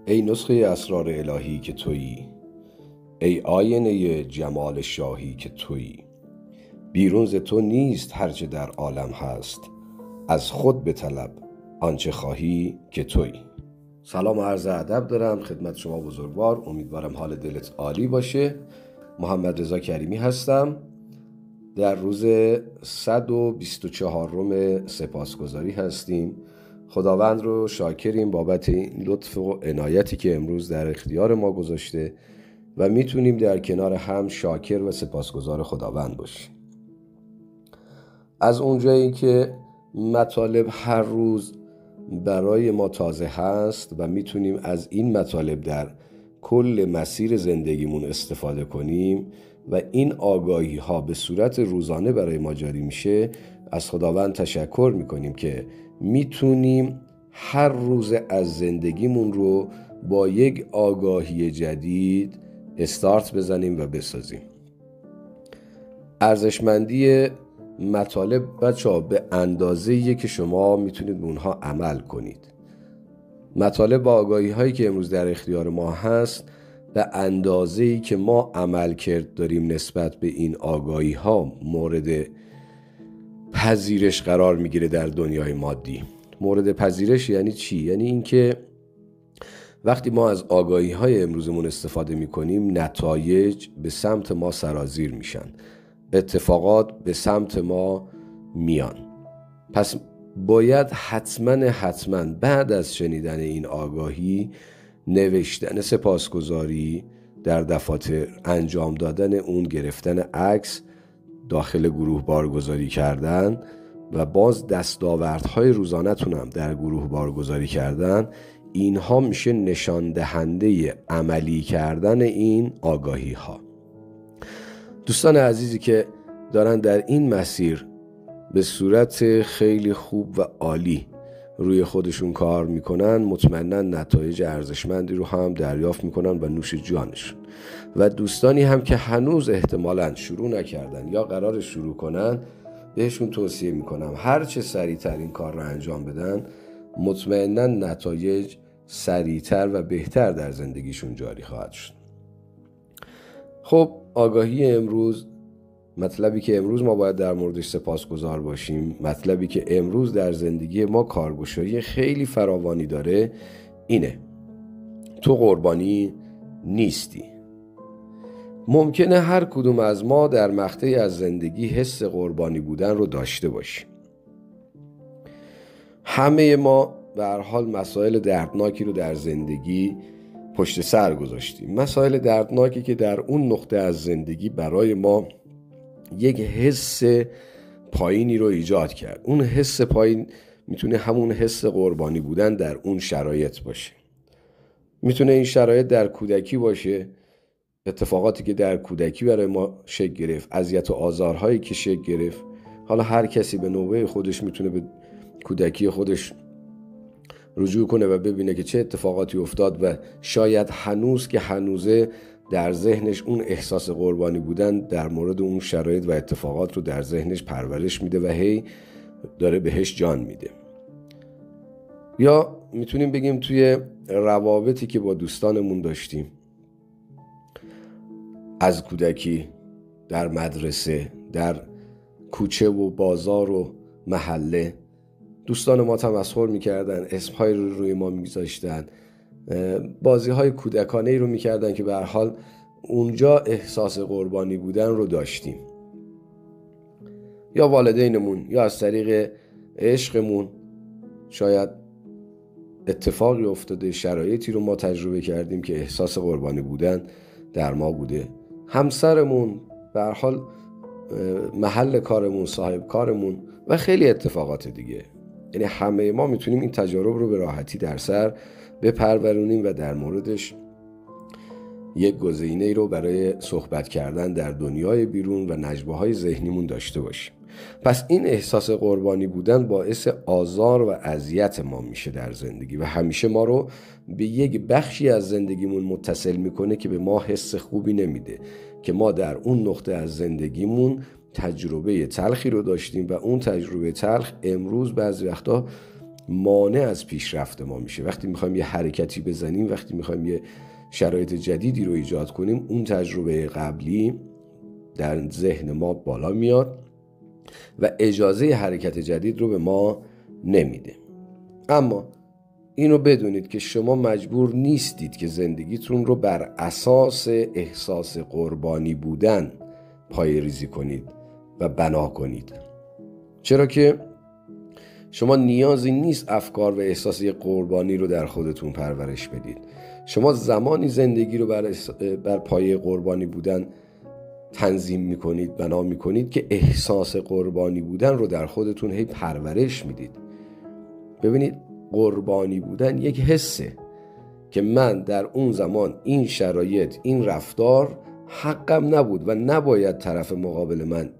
ای نسخه اسرار الهی که تویی، ای آینه جمال شاهی که تویی. بیرون ز تو نیست هرچه در عالم هست، از خود بطلب آنچه خواهی که تویی. سلام و عرض ادب دارم خدمت شما بزرگوار. امیدوارم حال دلت عالی باشه. محمد رضا کریمی هستم. در روز 124 سپاسگزاری هستیم. خداوند رو شاکریم بابت این لطف و عنایتی که امروز در اختیار ما گذاشته و میتونیم در کنار هم شاکر و سپاسگزار خداوند باشیم. از اونجایی که مطالب هر روز برای ما تازه هست و میتونیم از این مطالب در کل مسیر زندگیمون استفاده کنیم و این آگاهی ها به صورت روزانه برای ما جاری میشه، از خداوند تشکر میکنیم که میتونیم هر روز از زندگیمون رو با یک آگاهی جدید استارت بزنیم و بسازیم. ارزشمندی مطالب بچه‌ها به اندازه‌ایه که شما میتونید به اونها عمل کنید. مطالب با آگاهی هایی که امروز در اختیار ما هست به اندازه‌ای که ما عمل کرد داریم نسبت به این آگاهی ها مورد پذیرش قرار میگیره در دنیای مادی. مورد پذیرش یعنی چی؟ یعنی اینکه وقتی ما از آگاهی های امروزمون استفاده میکنیم، نتایج به سمت ما سرازیر میشن، اتفاقات به سمت ما میان. پس باید حتما بعد از شنیدن این آگاهی نوشتن سپاسگزاری در دفاتر، انجام دادن اون، گرفتن عکس، داخل گروه بارگذاری کردن و باز دستاوردهای روزانه‌تون هم در گروه بارگذاری کردن، اینها میشه نشان دهنده عملی کردن این آگاهی ها. دوستان عزیزی که دارن در این مسیر به صورت خیلی خوب و عالی روی خودشون کار میکنن، مطمئنا نتایج ارزشمندی رو هم دریافت میکنن و نوش جانشون. و دوستانی هم که هنوز احتمالاً شروع نکردن یا قرار شروع کنن، بهشون توصیه میکنم هر چه سریعتر این کار رو انجام بدن، مطمئنا نتایج سریعتر و بهتر در زندگیشون جاری خواهد شد. خب آگاهی امروز، مطلبی که امروز ما باید در موردش سپاسگزار باشیم، مطلبی که امروز در زندگی ما کارگشایی خیلی فراوانی داره، اینه: تو قربانی نیستی. ممکنه هر کدوم از ما در مقطعی از زندگی حس قربانی بودن رو داشته باشیم. همه ما به هر حال مسائل دردناکی رو در زندگی پشت سر گذاشتیم، مسائل دردناکی که در اون نقطه از زندگی برای ما یک حس پایینی رو ایجاد کرد. اون حس پایین میتونه همون حس قربانی بودن در اون شرایط باشه. میتونه این شرایط در کودکی باشه، اتفاقاتی که در کودکی برای ما شکل گرفت، اذیت و آزارهایی که شکل گرفت. حالا هر کسی به نوبه خودش میتونه به کودکی خودش رجوع کنه و ببینه که چه اتفاقاتی افتاد و شاید هنوز که هنوزه در ذهنش اون احساس قربانی بودن در مورد اون شرایط و اتفاقات رو در ذهنش پرورش میده و هی داره بهش جان میده. یا میتونیم بگیم توی روابطی که با دوستانمون داشتیم، از کودکی، در مدرسه، در کوچه و بازار و محله، دوستان ما تمسخر میکردن، اسمهای رو روی ما میگذاشتن، بازیهای کودکانه‌ای رو میکردن که به هر حال اونجا احساس قربانی بودن رو داشتیم. یا والدینمون، یا از طریق عشقمون شاید اتفاقی افتاده، شرایطی رو ما تجربه کردیم که احساس قربانی بودن در ما بوده. همسرمون، به هر حال محل کارمون، صاحب کارمون و خیلی اتفاقات دیگه. یعنی همه ما میتونیم این تجارب رو به راحتی در سر بپرورونیم و در موردش یک گزینه‌ای رو برای صحبت کردن در دنیای بیرون و نجواهای ذهنیمون داشته باشیم. پس این احساس قربانی بودن باعث آزار و اذیت ما میشه در زندگی و همیشه ما رو به یک بخشی از زندگیمون متصل میکنه که به ما حس خوبی نمیده، که ما در اون نقطه از زندگیمون تجربه تلخی رو داشتیم و اون تجربه تلخ امروز بعضی وقتا مانع از پیشرفت ما میشه. وقتی میخوایم یه حرکتی بزنیم، وقتی میخوایم یه شرایط جدیدی رو ایجاد کنیم، اون تجربه قبلی در ذهن ما بالا میاد و اجازه حرکت جدید رو به ما نمیده. اما اینو بدونید که شما مجبور نیستید که زندگیتون رو بر اساس احساس قربانی بودن پایه‌ریزی کنید و بنا کنید، چرا که شما نیازی نیست افکار و احساس قربانی رو در خودتون پرورش بدید. شما زمانی زندگی رو بر پایه قربانی بودن تنظیم میکنید، بنا میکنید که احساس قربانی بودن رو در خودتون هی پرورش میدید. ببینید، قربانی بودن یک حسه که من در اون زمان این شرایط، این رفتار حقم نبود و نباید طرف مقابل من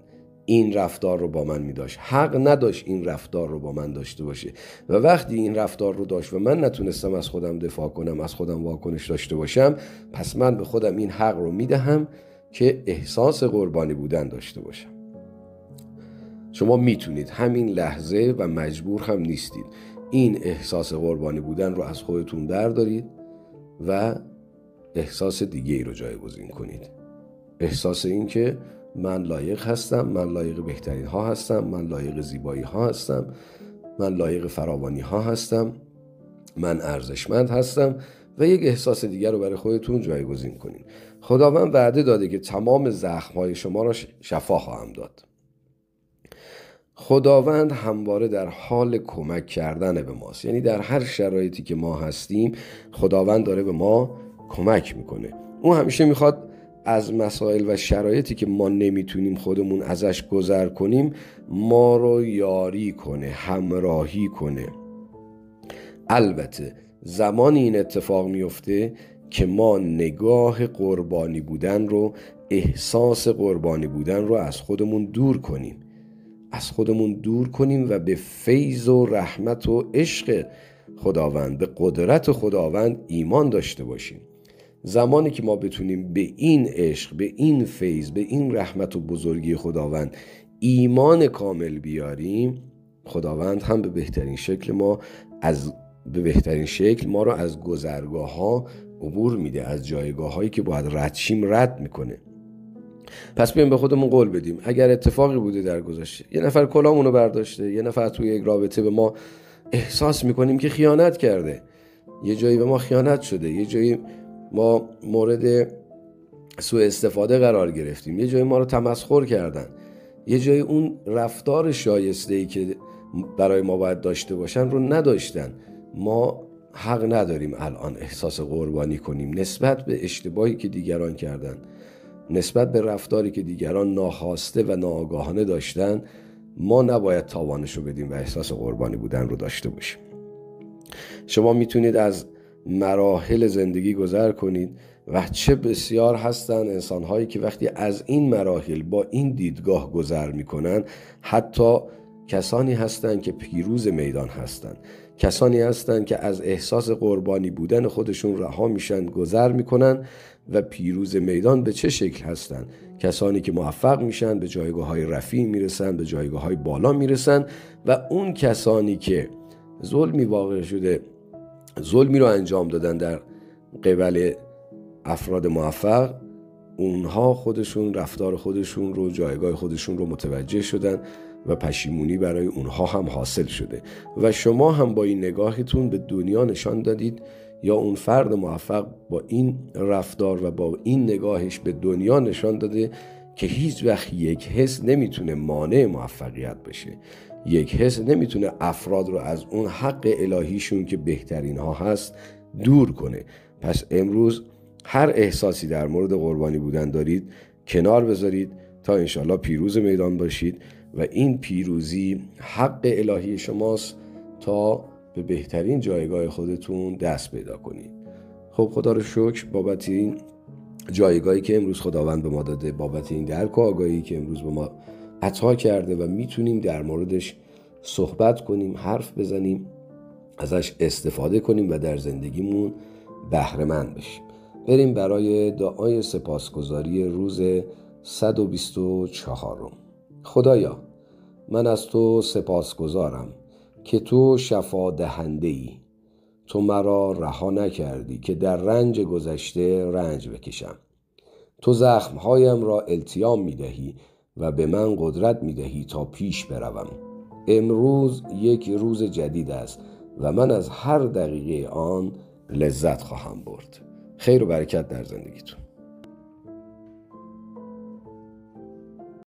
این رفتار رو با من می داشت، حق نداشت این رفتار رو با من داشته باشه. و وقتی این رفتار رو داشت و من نتونستم از خودم دفاع کنم، از خودم واکنش داشته باشم، پس من به خودم این حق رو می دهم که احساس قربانی بودن داشته باشم. شما میتونید همین لحظه و مجبور هم نیستید این احساس قربانی بودن رو از خودتون بردارید و احساس دیگه ای رو جایگزین کنید. احساس این که من لایق هستم، من لایق بهترین ها هستم، من لایق زیبایی ها هستم، من لایق فراوانی ها هستم، من ارزشمند هستم و یک احساس دیگر رو برای خودتون جایگزین کنید. خداوند وعده داده که تمام زخم های شما را شفا خواهم داد. خداوند همواره در حال کمک کردن به ماست. یعنی در هر شرایطی که ما هستیم خداوند داره به ما کمک میکنه. اون همیشه میخواد از مسائل و شرایطی که ما نمیتونیم خودمون ازش گذر کنیم ما رو یاری کنه، همراهی کنه. البته زمانی این اتفاق میفته که ما نگاه قربانی بودن رو، احساس قربانی بودن رو از خودمون دور کنیم و به فیض و رحمت و عشق خداوند، به قدرت خداوند ایمان داشته باشیم. زمانی که ما بتونیم به این عشق، به این فیض، به این رحمت و بزرگی خداوند ایمان کامل بیاریم، خداوند هم به بهترین شکل ما رو از گذرگاه ها عبور میده، از جایگاه هایی که باید رد شیم رد میکنه. پس بیایم به خودمون قول بدیم اگر اتفاقی بوده در گذشته، یه نفر کلاهمون رو برداشته، یه نفر توی یک رابطه به ما احساس میکنیم که خیانت کرده، یه جایی به ما خیانت شده، یه جایی ما مورد سوء استفاده قرار گرفتیم، یه جایی ما رو تمسخر کردن، یه جایی اون رفتار شایسته‌ای که برای ما باید داشته باشن رو نداشتن. ما حق نداریم الان احساس قربانی کنیم نسبت به اشتباهی که دیگران کردن، نسبت به رفتاری که دیگران ناخواسته و ناآگاهانه داشتن. ما نباید تاوانش رو بدیم و احساس قربانی بودن رو داشته باشیم. شما میتونید از مراحل زندگی گذر کنید و چه بسیار هستن انسان‌هایی که وقتی از این مراحل با این دیدگاه گذر میکنن، حتی کسانی هستند که پیروز میدان هستند، کسانی هستند که از احساس قربانی بودن خودشون رها میشن، گذر میکنن و پیروز میدان به چه شکل هستند؟ کسانی که موفق میشن، به جایگاه‌های رفیع میرسن، به جایگاه‌های بالا میرسن. و اون کسانی که ظلمی واقع شده، ظلمی رو انجام دادن در قبل افراد موفق، اونها خودشون رفتار خودشون رو، جایگاه خودشون رو متوجه شدن و پشیمونی برای اونها هم حاصل شده. و شما هم با این نگاهتون به دنیا نشان دادید، یا اون فرد موفق با این رفتار و با این نگاهش به دنیا نشان داده که هیچ وقت یک حس نمیتونه مانع موفقیت بشه. یک حس نمیتونه افراد رو از اون حق الهیشون که بهترین ها هست دور کنه. پس امروز هر احساسی در مورد قربانی بودن دارید کنار بذارید تا انشالله پیروز میدان باشید و این پیروزی حق الهی شماست تا به بهترین جایگاه خودتون دست پیدا کنید. خب خدا رو شکر بابت این جایگاهی که امروز خداوند به ما داده، بابت این درک و آگاهی که امروز به ما عطا کرده و میتونیم در موردش صحبت کنیم، حرف بزنیم، ازش استفاده کنیم و در زندگیمون بهره مند بشیم. بریم برای دعای سپاسگزاری روز 124. خدایا، من از تو سپاسگزارم که تو شفا دهنده ای. تو مرا رها نکردی که در رنج گذشته رنج بکشم. تو زخمهایم را التیام میدهی و به من قدرت میدهی تا پیش بروم. امروز یک روز جدید است و من از هر دقیقه آن لذت خواهم برد. خیر و برکت در زندگیتون.